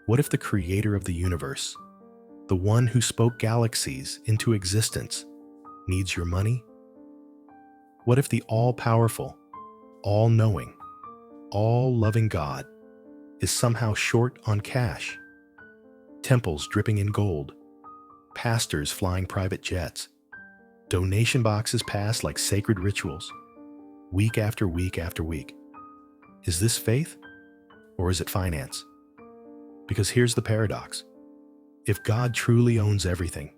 What if the creator of the universe, the one who spoke galaxies into existence, needs your money? What if the all-powerful, all-knowing, all-loving God is somehow short on cash? Temples dripping in gold, pastors flying private jets, donation boxes passed like sacred rituals, week after week after week. Is this faith or is it finance? Because here's the paradox. If God truly owns everything,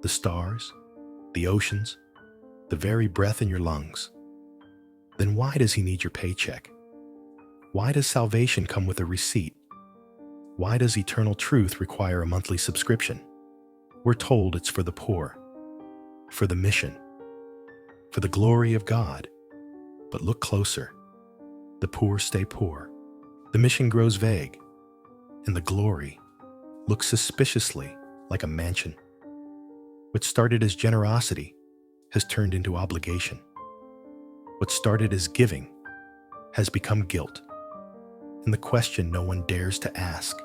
the stars, the oceans, the very breath in your lungs, then why does he need your paycheck? Why does salvation come with a receipt? Why does eternal truth require a monthly subscription? We're told it's for the poor, for the mission, for the glory of God. But look closer. The poor stay poor. The mission grows vague, and the glory looks suspiciously like a mansion. What started as generosity has turned into obligation. What started as giving has become guilt. And the question no one dares to ask,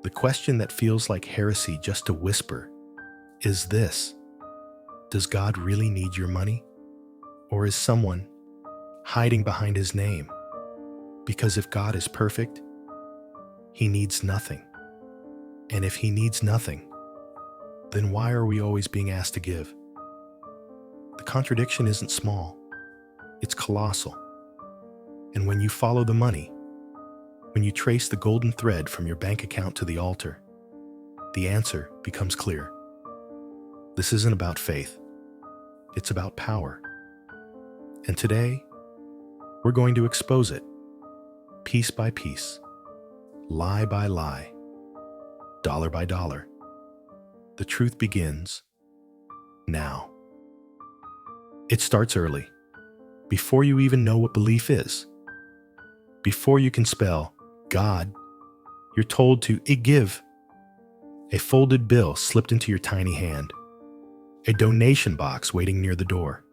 the question that feels like heresy just to whisper, is this: does God really need your money? Or is someone hiding behind his name? Because if God is perfect, he needs nothing. And if he needs nothing, then why are we always being asked to give? The contradiction isn't small, it's colossal. And when you follow the money, when you trace the golden thread from your bank account to the altar, the answer becomes clear. This isn't about faith, it's about power. And today, we're going to expose it, piece by piece, lie by lie, dollar by dollar. The truth begins now. It starts early, before you even know what belief is. Before you can spell God, you're told to give. A folded bill slipped into your tiny hand, a donation box waiting near the door,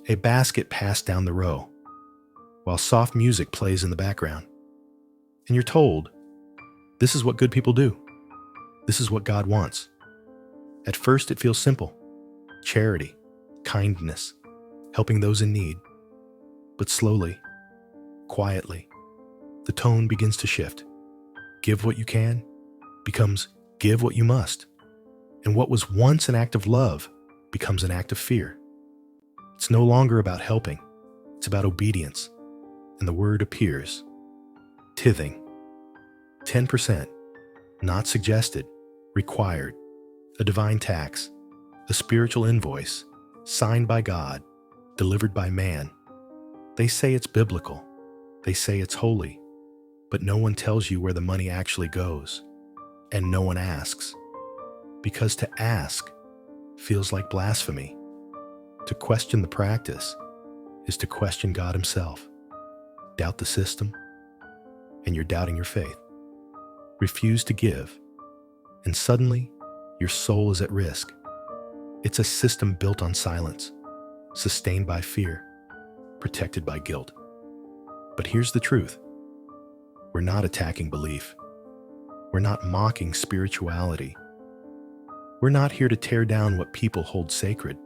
a basket passed down the row, while soft music plays in the background. And you're told, this is what good people do. This is what God wants. At first it feels simple: charity, kindness, helping those in need. But slowly, quietly, the tone begins to shift. Give what you can becomes give what you must. And what was once an act of love becomes an act of fear. It's no longer about helping. It's about obedience. And the word appears: tithing. 10%, not suggested, required. A divine tax, a spiritual invoice, signed by God, delivered by man. They say it's biblical. They say it's holy. But no one tells you where the money actually goes. And no one asks. Because to ask feels like blasphemy. To question the practice is to question God himself. Doubt the system, and you're doubting your faith. Refuse to give, and suddenly your soul is at risk. It's a system built on silence, sustained by fear, protected by guilt. But here's the truth. We're not attacking belief. We're not mocking spirituality. We're not here to tear down what people hold sacred.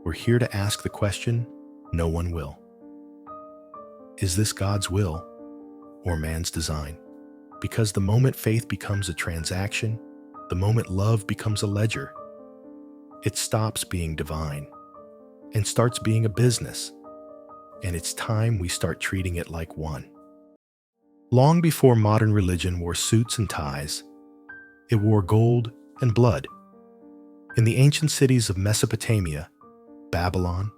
We're here to ask the question no one will. Is this God's will or man's design? Because the moment faith becomes a transaction, the moment love becomes a ledger, it stops being divine and starts being a business. And it's time we start treating it like one. Long before modern religion wore suits and ties, it wore gold and blood. In the ancient cities of Mesopotamia, Babylon,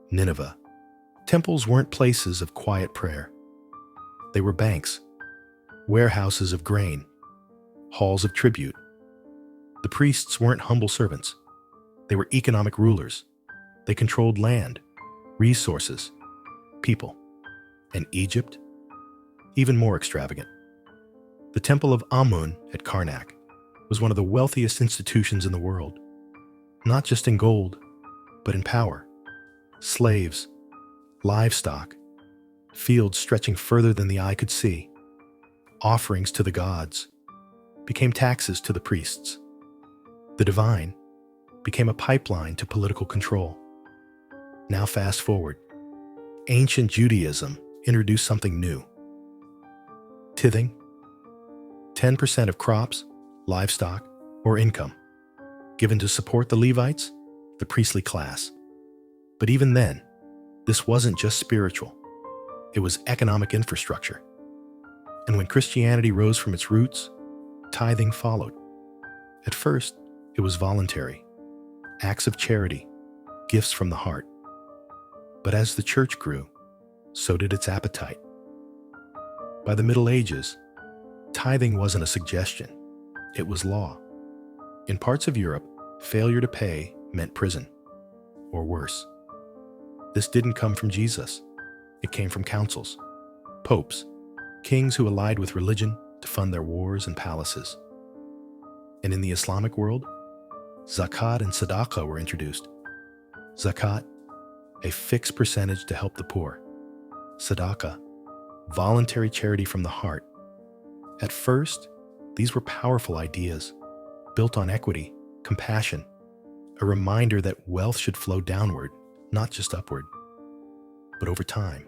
Nineveh, temples weren't places of quiet prayer. They were banks, warehouses of grain, halls of tribute. The priests weren't humble servants. They were economic rulers. They controlled land, resources, people. And Egypt, even more extravagant. The Temple of Amun at Karnak was one of the wealthiest institutions in the world, not just in gold, but in power. Slaves, livestock, fields stretching further than the eye could see. offerings to the gods, became taxes to the priests. The divine became a pipeline to political control. Now fast forward. Ancient Judaism introduced something new. Tithing, 10% of crops, livestock, or income, given to support the Levites, the priestly class. But even then, this wasn't just spiritual. It was economic infrastructure. And when Christianity rose from its roots, tithing followed. At first, it was voluntary, acts of charity, gifts from the heart. But as the church grew, so did its appetite. By the Middle Ages, tithing wasn't a suggestion, it was law. In parts of Europe, failure to pay meant prison, or worse. This didn't come from Jesus. It came from councils, popes, kings who allied with religion to fund their wars and palaces. And in the Islamic world, zakat and sadaqah were introduced. Zakat, a fixed percentage to help the poor. Sadaqah, voluntary charity from the heart. At first, these were powerful ideas, built on equity, compassion, a reminder that wealth should flow downward, not just upward. But over time,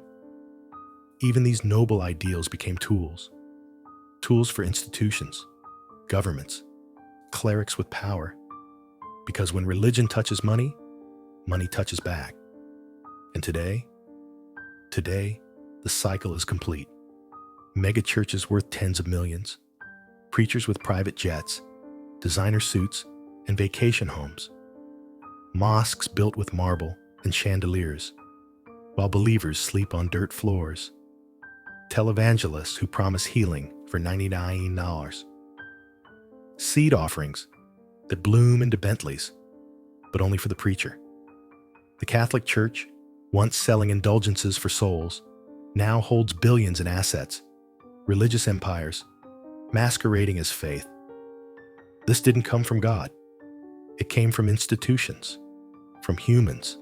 even these noble ideals became tools for institutions, governments, clerics with power. Because when religion touches money, money touches back. And today, the cycle is complete. Mega churches worth tens of millions, preachers with private jets, designer suits, and vacation homes, mosques built with marble and chandeliers, while believers sleep on dirt floors, televangelists who promise healing for $99, seed offerings that bloom into Bentleys, but only for the preacher. The Catholic Church, once selling indulgences for souls, now holds billions in assets, religious empires, masquerading as faith. This didn't come from God. It came from institutions, from humans,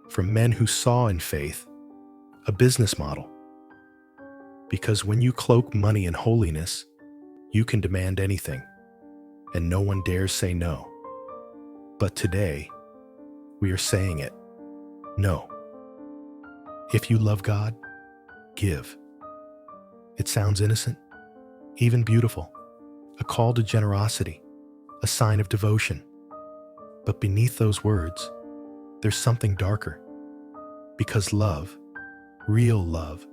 from men who saw in faith a business model. Because when you cloak money in holiness, you can demand anything, and no one dares say no. But today, we are saying it. No. If you love God, give. It sounds innocent, even beautiful, a call to generosity, a sign of devotion. But beneath those words, there's something darker. Because love, real love,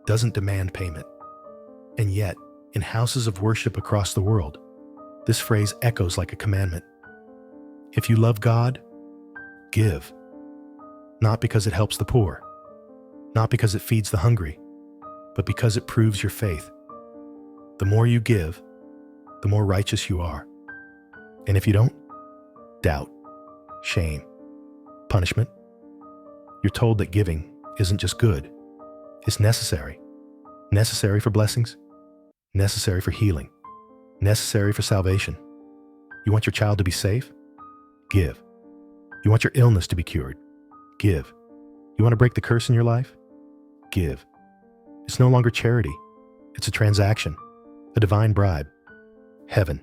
doesn't demand payment. And yet, in houses of worship across the world, this phrase echoes like a commandment. If you love God, give. Not because it helps the poor, not because it feeds the hungry, but because it proves your faith. The more you give, the more righteous you are. And if you don't, doubt, shame, punishment. You're told that giving isn't just good, it's necessary. Necessary for blessings, necessary for healing, necessary for salvation. You want your child to be safe? Give. You want your illness to be cured? Give. You want to break the curse in your life? Give. It's no longer charity. It's a transaction, a divine bribe. Heaven,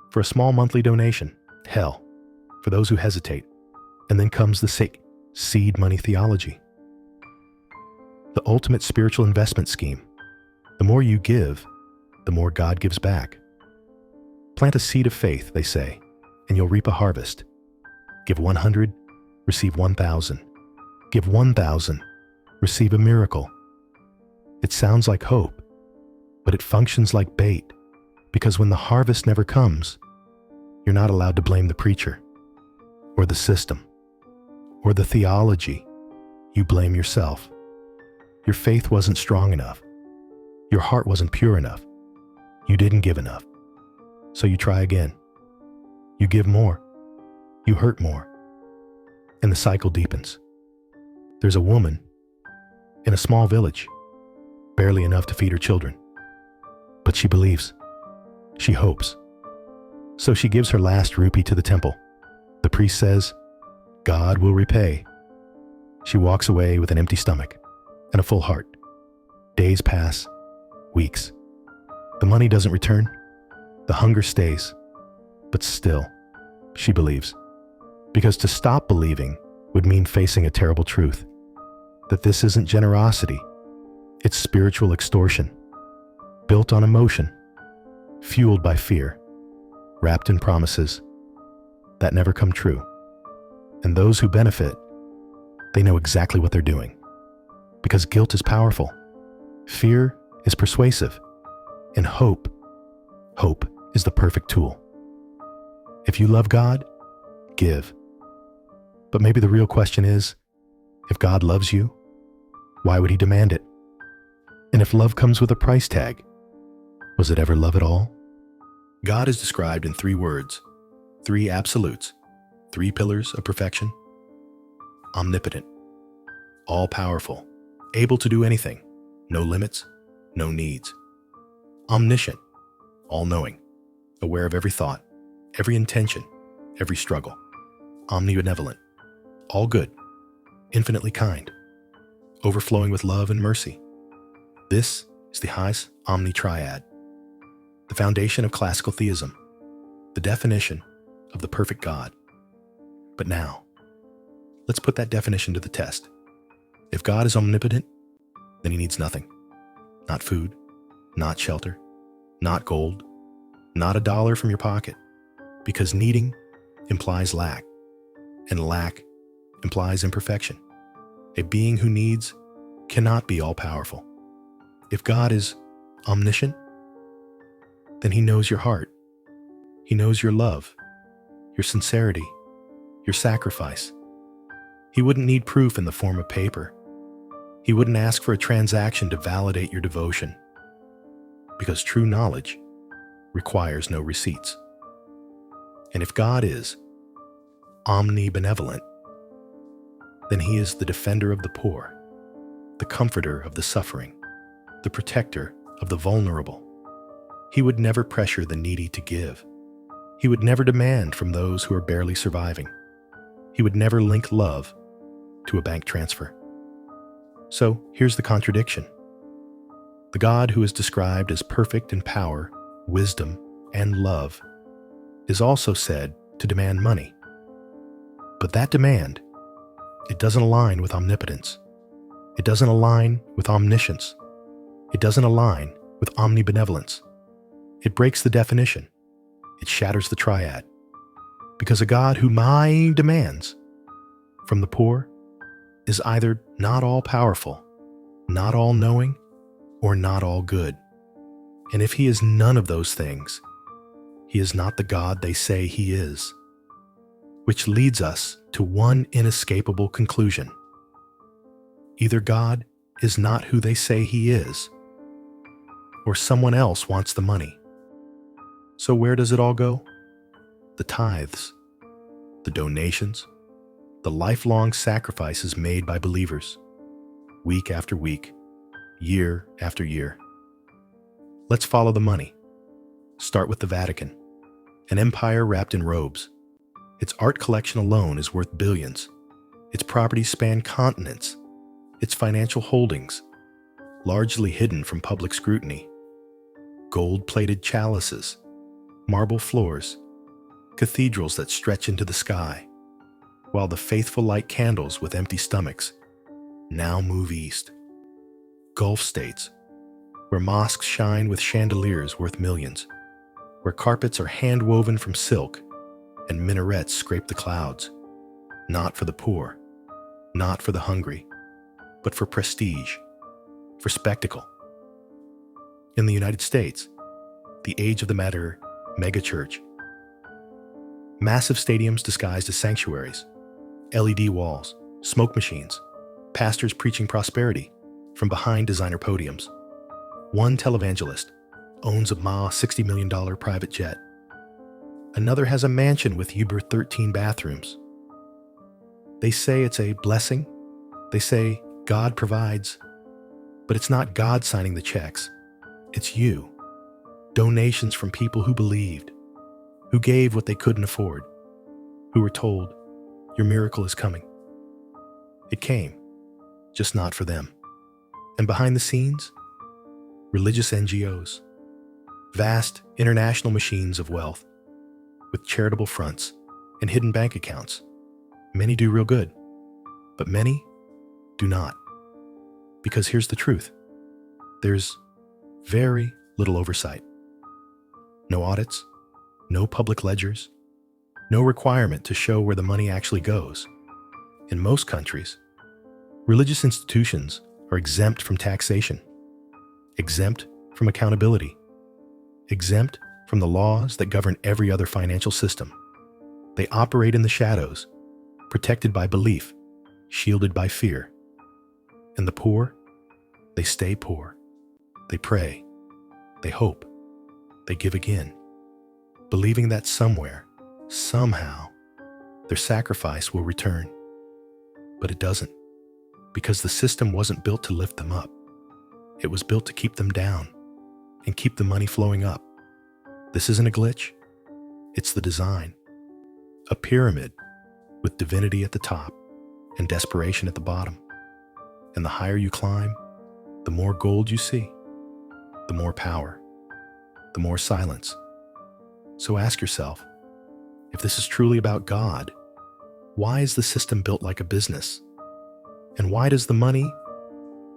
for a small monthly donation. Hell, for those who hesitate. And then comes the seed money theology. The ultimate spiritual investment scheme. The more you give, the more God gives back. Plant a seed of faith, they say, and you'll reap a harvest. Give 100, receive 1,000. Give 1,000, receive a miracle. It sounds like hope, but it functions like bait, because when the harvest never comes, you're not allowed to blame the preacher, or the system, or the theology. You blame yourself. Your faith wasn't strong enough. Your heart wasn't pure enough. You didn't give enough. So you try again. You give more. You hurt more. And the cycle deepens. There's a woman in a small village, barely enough to feed her children. But she believes. She hopes. So she gives her last rupee to the temple. The priest says, God will repay. She walks away with an empty stomach and a full heart. Days pass, weeks. The money doesn't return. The hunger stays. But still, she believes. Because to stop believing would mean facing a terrible truth. That this isn't generosity. It's spiritual extortion. Built on emotion. Fueled by fear. Wrapped in promises that never come true. And those who benefit, they know exactly what they're doing. Because guilt is powerful. Fear is persuasive. And hope is the perfect tool. If you love God, give. But maybe the real question is, if God loves you, why would he demand it? And if love comes with a price tag, was it ever love at all? God is described in 3 words, 3 absolutes, 3 pillars of perfection. Omnipotent, all-powerful, able to do anything, no limits, no needs. Omniscient, all-knowing, aware of every thought, every intention, every struggle. Omnibenevolent, all good, infinitely kind, overflowing with love and mercy. This is the highest omni-triad, the foundation of classical theism, the definition of the perfect God. But now, let's put that definition to the test. If God is omnipotent, then he needs nothing. Not food, not shelter, not gold, not $1 from your pocket, because needing implies lack, and lack implies imperfection. A being who needs cannot be all-powerful. If God is omniscient, then he knows your heart. He knows your love, your sincerity, your sacrifice. He wouldn't need proof in the form of paper. He wouldn't ask for a transaction to validate your devotion, because true knowledge requires no receipts. And if God is omnibenevolent, then he is the defender of the poor, the comforter of the suffering, the protector of the vulnerable. He would never pressure the needy to give. He would never demand from those who are barely surviving. He would never link love to a bank transfer. So here's the contradiction. The God who is described as perfect in power, wisdom, and love is also said to demand money. But that demand, it doesn't align with omnipotence. It doesn't align with omniscience. It doesn't align with omnibenevolence. It breaks the definition. It shatters the triad. Because a God who demands from the poor is either not all-powerful, not all-knowing, or not all good. And if he is none of those things, he is not the God they say he is. Which leads us to one inescapable conclusion. Either God is not who they say he is, or someone else wants the money. So where does it all go? The tithes, the donations, the lifelong sacrifices made by believers, week after week, year after year. Let's follow the money. Start with the Vatican, an empire wrapped in robes. Its art collection alone is worth billions. Its properties span continents. Its financial holdings, largely hidden from public scrutiny. Gold-plated chalices, marble floors, cathedrals that stretch into the sky, while the faithful light candles with empty stomachs now move east. Gulf states, where mosques shine with chandeliers worth millions, where carpets are hand-woven from silk and minarets scrape the clouds, not for the poor, not for the hungry, but for prestige, for spectacle. In the United States, the age of the matter megachurch. Massive stadiums disguised as sanctuaries, LED walls, smoke machines, pastors preaching prosperity from behind designer podiums. One televangelist owns a $60 million private jet. Another has a mansion with Uber 13 bathrooms. They say it's a blessing. They say God provides. But it's not God signing the checks. It's you. Donations from people who believed, who gave what they couldn't afford, who were told, your miracle is coming. It came, just not for them. And behind the scenes, religious NGOs, Vast international machines of wealth with charitable fronts and hidden bank accounts. Many do real good, but many do not. Because here's the truth. There's very little oversight. No audits, no public ledgers, no requirement to show where the money actually goes. In most countries, religious institutions are exempt from taxation, exempt from accountability, exempt from the laws that govern every other financial system. They operate in the shadows, protected by belief, shielded by fear. And the poor, they stay poor. They pray, they hope, they give again, believing that somewhere, somehow, their sacrifice will return. But it doesn't, because the system wasn't built to lift them up. It was built to keep them down and keep the money flowing up. This isn't a glitch, it's the design. A pyramid with divinity at the top and desperation at the bottom. And the higher you climb, the more gold you see, the more power, the more silence. So ask yourself, if this is truly about God, why is the system built like a business? And why does the money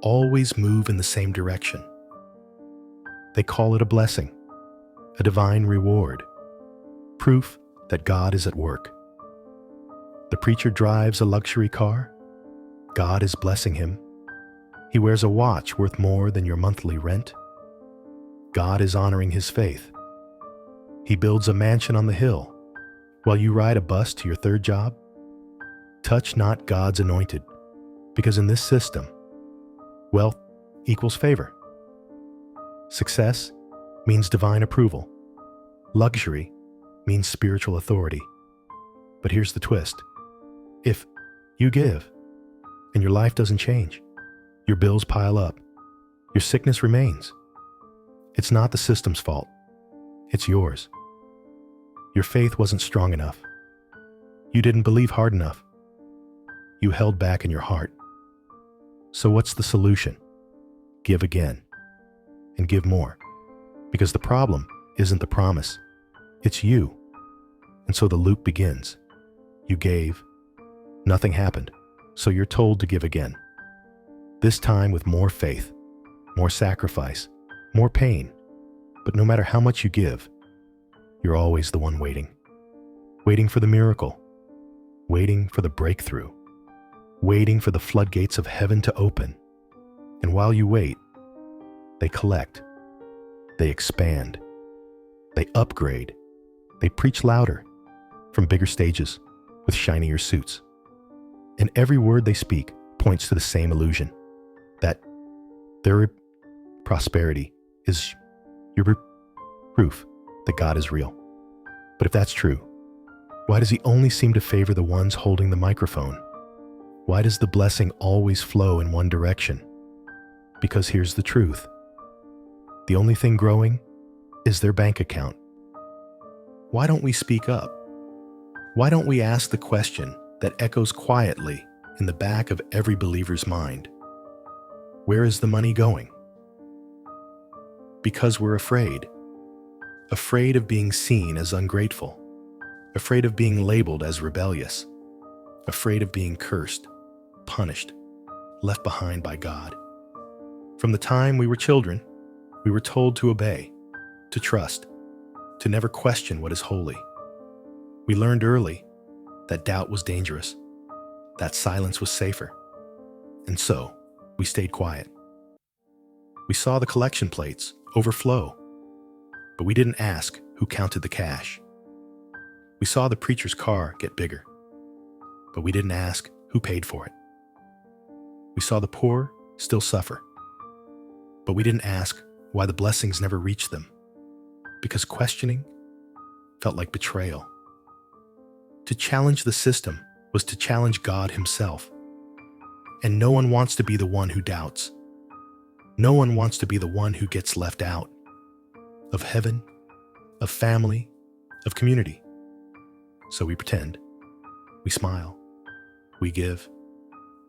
always move in the same direction? They call it a blessing, a divine reward, proof that God is at work. The preacher drives a luxury car. God is blessing him. He wears a watch worth more than your monthly rent. God is honoring his faith. He builds a mansion on the hill while you ride a bus to your third job. Touch not God's anointed, because in this system, wealth equals favor. Success means divine approval. Luxury means spiritual authority. But here's the twist. If you give and your life doesn't change, your bills pile up, your sickness remains, it's not the system's fault. It's yours. Your faith wasn't strong enough. You didn't believe hard enough. You held back in your heart. So what's the solution? Give again. And give more. Because the problem isn't the promise. It's you. And so the loop begins. You gave. Nothing happened. So you're told to give again. This time with more faith, more sacrifice, more pain. But no matter how much you give, you're always the one waiting. Waiting for the miracle. Waiting for the breakthrough. Waiting for the floodgates of heaven to open. And while you wait, they collect. They expand. They upgrade. They preach louder, from bigger stages, with shinier suits. And every word they speak points to the same illusion, that their prosperity is your proof that God is real. But if that's true, why does he only seem to favor the ones holding the microphone? Why does the blessing always flow in one direction? Because here's the truth. The only thing growing is their bank account. Why don't we speak up? Why don't we ask the question that echoes quietly in the back of every believer's mind? Where is the money going? Because we're afraid. Afraid of being seen as ungrateful. Afraid of being labeled as rebellious. Afraid of being cursed, punished, left behind by God. From the time we were children, we were told to obey, to trust, to never question what is holy. We learned early that doubt was dangerous, that silence was safer. And so, we stayed quiet. We saw the collection plates overflow, but we didn't ask who counted the cash. We saw the preacher's car get bigger, but we didn't ask who paid for it. We saw the poor still suffer, but we didn't ask why the blessings never reached them, because questioning felt like betrayal. To challenge the system was to challenge God himself. And no one wants to be the one who doubts. No one wants to be the one who gets left out of heaven, of family, of community. So we pretend, we smile, we give,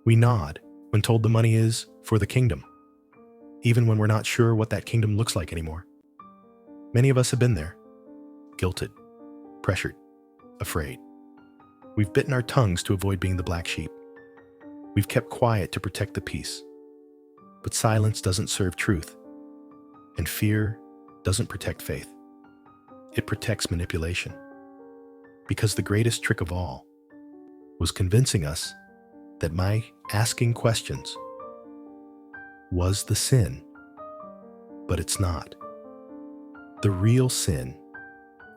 we nod when told the money is for the kingdom, even when we're not sure what that kingdom looks like anymore. Many of us have been there, guilted, pressured, afraid. We've bitten our tongues to avoid being the black sheep. We've kept quiet to protect the peace. But silence doesn't serve truth, and fear doesn't protect faith. It protects manipulation. Because the greatest trick of all was convincing us that my asking questions was the sin, but it's not. The real sin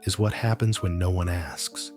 is what happens when no one asks.